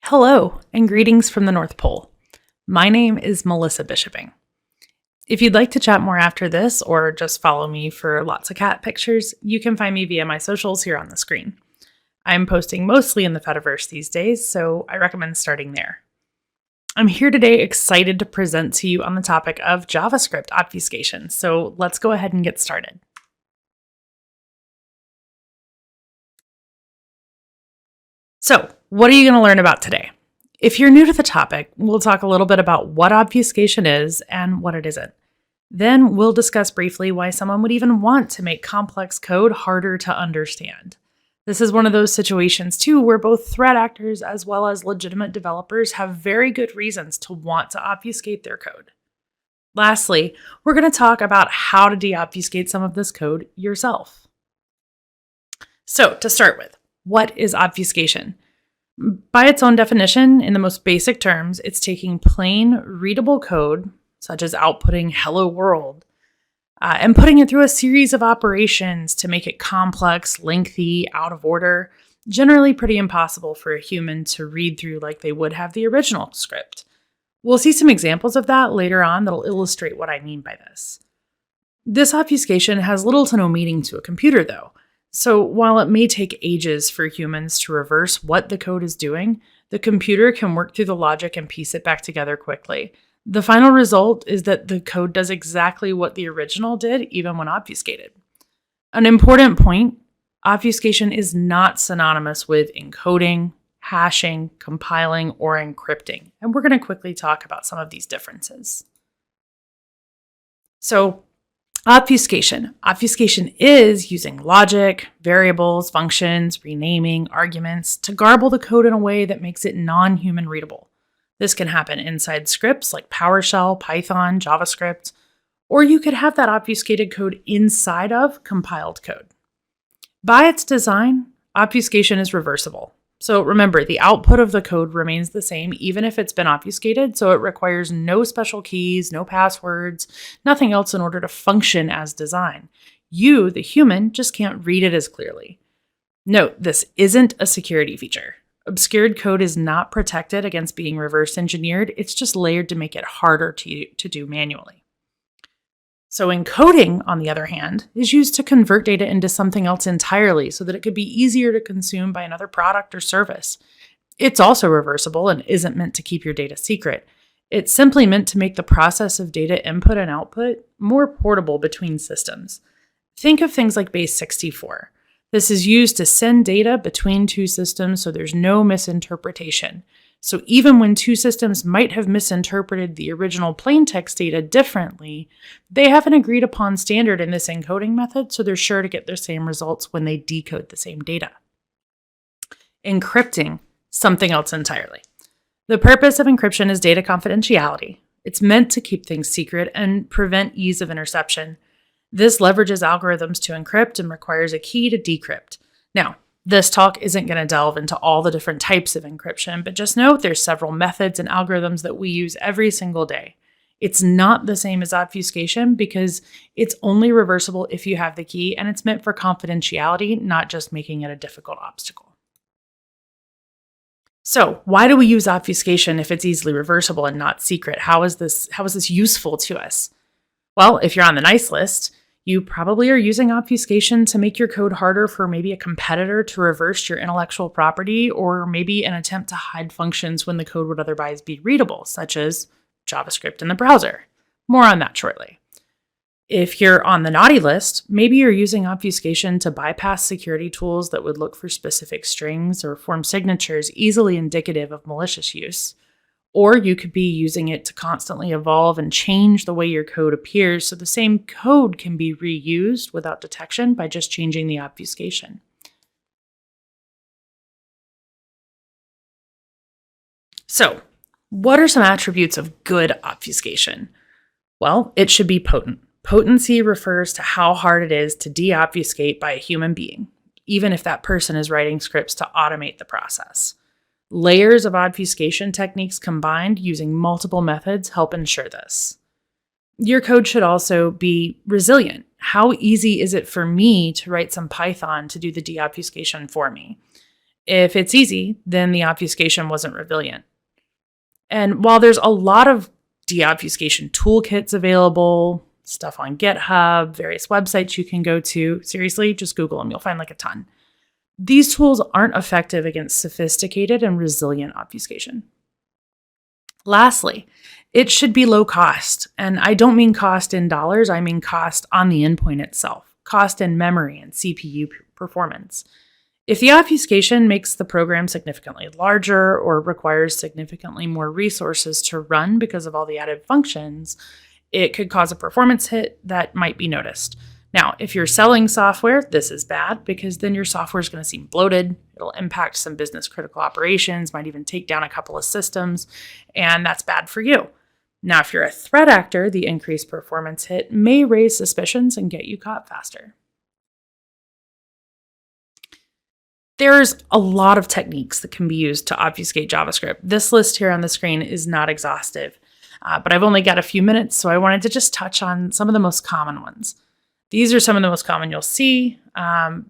Hello, and greetings from the North Pole. My name is Melissa Bischoping. If you'd like to chat more after this, or just follow me for lots of cat pictures, you can find me via my socials here on the screen. I'm posting mostly in the Fediverse these days, so I recommend starting there. I'm here today excited to present to you on the topic of JavaScript obfuscation, so let's go ahead and get started. So, what are you going to learn about today? If you're new to the topic, we'll talk a little bit about what obfuscation is and what it isn't. Then we'll discuss briefly why someone would even want to make complex code harder to understand. This is one of those situations, too, where both threat actors as well as legitimate developers have very good reasons to want to obfuscate their code. Lastly, we're going to talk about how to deobfuscate some of this code yourself. So, to start with, what is obfuscation? By its own definition, in the most basic terms, it's taking plain, readable code, such as outputting hello world, and putting it through a series of operations to make it complex, lengthy, out of order, generally pretty impossible for a human to read through like they would have the original script. We'll see some examples of that later on that'll illustrate what I mean by this. This obfuscation has little to no meaning to a computer, though. So while it may take ages for humans to reverse what the code is doing, the computer can work through the logic and piece it back together quickly. The final result is that the code does exactly what the original did, even when obfuscated. An important point, obfuscation is not synonymous with encoding, hashing, compiling, or encrypting, and we're going to quickly talk about some of these differences. So, obfuscation. Obfuscation is using logic, variables, functions, renaming, arguments to garble the code in a way that makes it non-human readable. This can happen inside scripts like PowerShell, Python, JavaScript, or you could have that obfuscated code inside of compiled code. By its design, obfuscation is reversible. So remember, the output of the code remains the same even if it's been obfuscated, so it requires no special keys, no passwords, nothing else in order to function as designed. You, the human, just can't read it as clearly. Note, this isn't a security feature. Obscured code is not protected against being reverse engineered, it's just layered to make it harder to do manually. So encoding, on the other hand, is used to convert data into something else entirely so that it could be easier to consume by another product or service. It's also reversible and isn't meant to keep your data secret. It's simply meant to make the process of data input and output more portable between systems. Think of things like base64. This is used to send data between two systems so there's no misinterpretation. So even when two systems might have misinterpreted the original plaintext data differently, they have an agreed upon standard in this encoding method, so they're sure to get the same results when they decode the same data. Encrypting, something else entirely. The purpose of encryption is data confidentiality. It's meant to keep things secret and prevent ease of interception. This leverages algorithms to encrypt and requires a key to decrypt. Now, this talk isn't going to delve into all the different types of encryption, but just note there's several methods and algorithms that we use every single day. It's not the same as obfuscation because it's only reversible if you have the key, and it's meant for confidentiality, not just making it a difficult obstacle. So, why do we use obfuscation if it's easily reversible and not secret? How is this useful to us? Well, if you're on the nice list, you probably are using obfuscation to make your code harder for maybe a competitor to reverse your intellectual property, or maybe an attempt to hide functions when the code would otherwise be readable, such as JavaScript in the browser. More on that shortly. If you're on the naughty list, maybe you're using obfuscation to bypass security tools that would look for specific strings or form signatures easily indicative of malicious use. Or you could be using it to constantly evolve and change the way your code appears so the same code can be reused without detection by just changing the obfuscation. So, what are some attributes of good obfuscation? Well, it should be potent. Potency refers to how hard it is to deobfuscate by a human being, even if that person is writing scripts to automate the process. Layers of obfuscation techniques combined using multiple methods help ensure this. Your code should also be resilient. How easy is it for me to write some Python to do the deobfuscation for me? If it's easy, then the obfuscation wasn't resilient. And while there's a lot of deobfuscation toolkits available, stuff on GitHub, various websites you can go to, seriously, just Google them. You'll find like a ton. These tools aren't effective against sophisticated and resilient obfuscation. Lastly, it should be low cost. And I don't mean cost in dollars, I mean cost on the endpoint itself, cost in memory and CPU performance. If the obfuscation makes the program significantly larger or requires significantly more resources to run because of all the added functions, it could cause a performance hit that might be noticed. Now, if you're selling software, this is bad because then your software is going to seem bloated. It'll impact some business critical operations, might even take down a couple of systems, and that's bad for you. Now, if you're a threat actor, the increased performance hit may raise suspicions and get you caught faster. There's a lot of techniques that can be used to obfuscate JavaScript. This list here on the screen is not exhaustive, but I've only got a few minutes, so I wanted to just touch on some of the most common ones. These are some of the most common you'll see.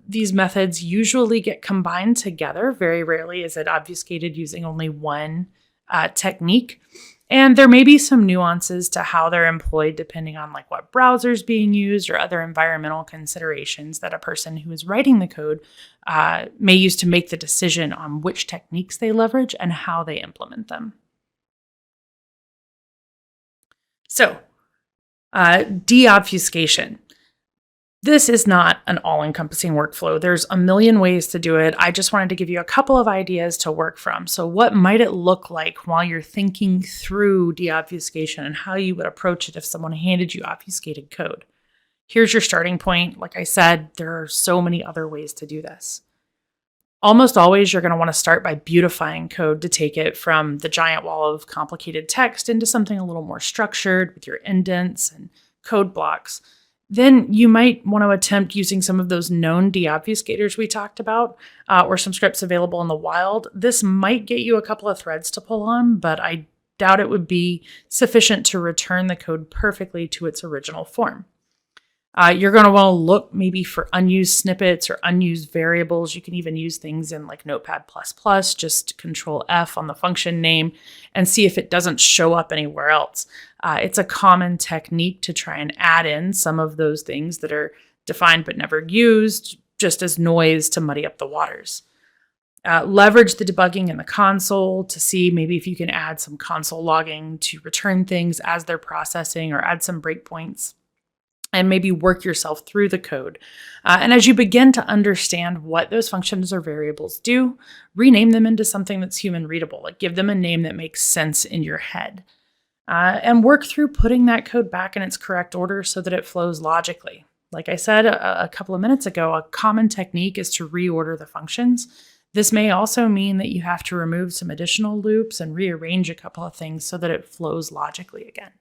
These methods usually get combined together. Very rarely is it obfuscated using only one technique. And there may be some nuances to how they're employed depending on like what browser is being used or other environmental considerations that a person who is writing the code may use to make the decision on which techniques they leverage and how they implement them. So, deobfuscation. This is not an all-encompassing workflow. There's a million ways to do it. I just wanted to give you a couple of ideas to work from. So what might it look like while you're thinking through deobfuscation and how you would approach it if someone handed you obfuscated code? Here's your starting point. Like I said, there are so many other ways to do this. Almost always, you're going to want to start by beautifying code to take it from the giant wall of complicated text into something a little more structured with your indents and code blocks. Then you might want to attempt using some of those known deobfuscators we talked about, or some scripts available in the wild. This might get you a couple of threads to pull on, but I doubt it would be sufficient to return the code perfectly to its original form. You're going to want to look maybe for unused snippets or unused variables. You can even use things in like Notepad++, just Control F on the function name and see if it doesn't show up anywhere else. It's a common technique to try and add in some of those things that are defined but never used, just as noise to muddy up the waters. Leverage the debugging in the console to see maybe if you can add some console logging to return things as they're processing or add some breakpoints. And maybe work yourself through the code. And as you begin to understand what those functions or variables do, rename them into something that's human readable. Like give them a name that makes sense in your head. And work through putting that code back in its correct order so that it flows logically. Like I said a couple of minutes ago, a common technique is to reorder the functions. This may also mean that you have to remove some additional loops and rearrange a couple of things so that it flows logically again.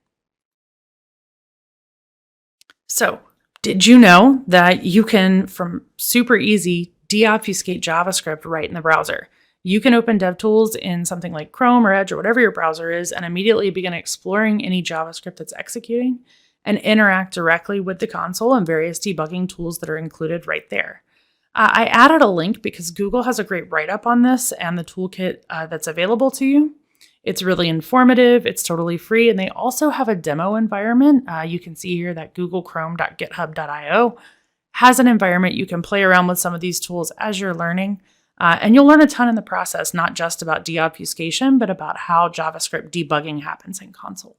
So, did you know that you can, from super easy, deobfuscate JavaScript right in the browser? You can open DevTools in something like Chrome or Edge or whatever your browser is and immediately begin exploring any JavaScript that's executing and interact directly with the console and various debugging tools that are included right there. I added a link because Google has a great write-up on this and the toolkit that's available to you. It's really informative, it's totally free, and they also have a demo environment. You can see here that googlechrome.github.io has an environment you can play around with some of these tools as you're learning. And you'll learn a ton in the process, not just about deobfuscation, but about how JavaScript debugging happens in console.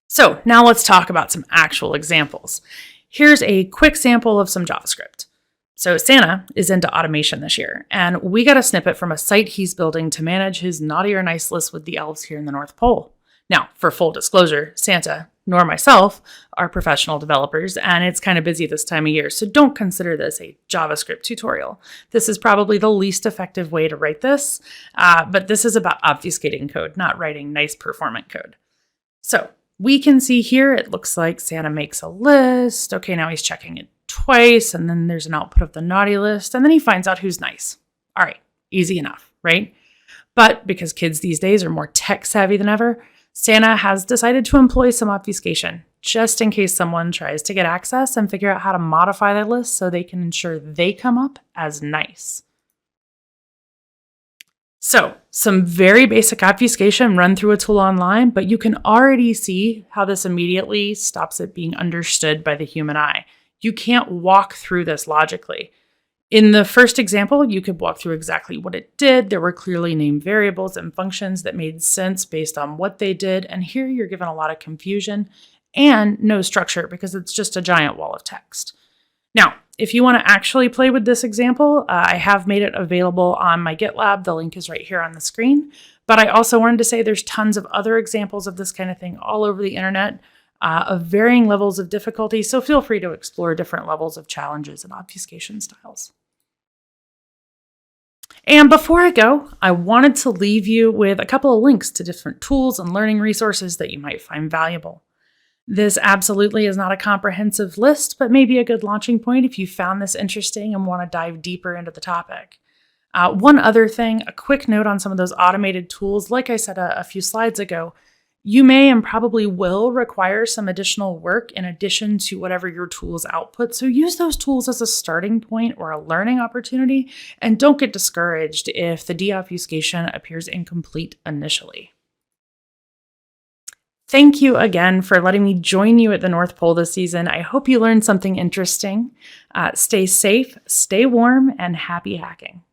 So now let's talk about some actual examples. Here's a quick sample of some JavaScript. So Santa is into automation this year, and we got a snippet from a site he's building to manage his naughty or nice list with the elves here in the North Pole. Now, for full disclosure, Santa, nor myself, are professional developers, and it's kind of busy this time of year, so don't consider this a JavaScript tutorial. This is probably the least effective way to write this, but this is about obfuscating code, not writing nice performant code. So we can see here, it looks like Santa makes a list. Okay, now he's checking it twice, and then there's an output of the naughty list, and then he finds out who's nice. All right, easy enough, right? But because kids these days are more tech savvy than ever, Santa has decided to employ some obfuscation. just in case someone tries to get access and figure out how to modify that list so they can ensure they come up as nice. So, some very basic obfuscation run through a tool online, but you can already see how this immediately stops it being understood by the human eye. You can't walk through this logically. In the first example, you could walk through exactly what it did. There were clearly named variables and functions that made sense based on what they did. And here you're given a lot of confusion and no structure because it's just a giant wall of text. Now, if you want to actually play with this example, I have made it available on my GitLab. The link is right here on the screen. But I also wanted to say there's tons of other examples of this kind of thing all over the internet of varying levels of difficulty. So feel free to explore different levels of challenges and obfuscation styles. And before I go, I wanted to leave you with a couple of links to different tools and learning resources that you might find valuable. This absolutely is not a comprehensive list, but maybe a good launching point if you found this interesting and want to dive deeper into the topic. One other thing, a quick note on some of those automated tools. Like I said a few slides ago, you may and probably will require some additional work in addition to whatever your tools output. So use those tools as a starting point or a learning opportunity, and don't get discouraged if the deobfuscation appears incomplete initially. Thank you again for letting me join you at the North Pole this season. I hope you learned something interesting. Stay safe, stay warm, and happy hacking.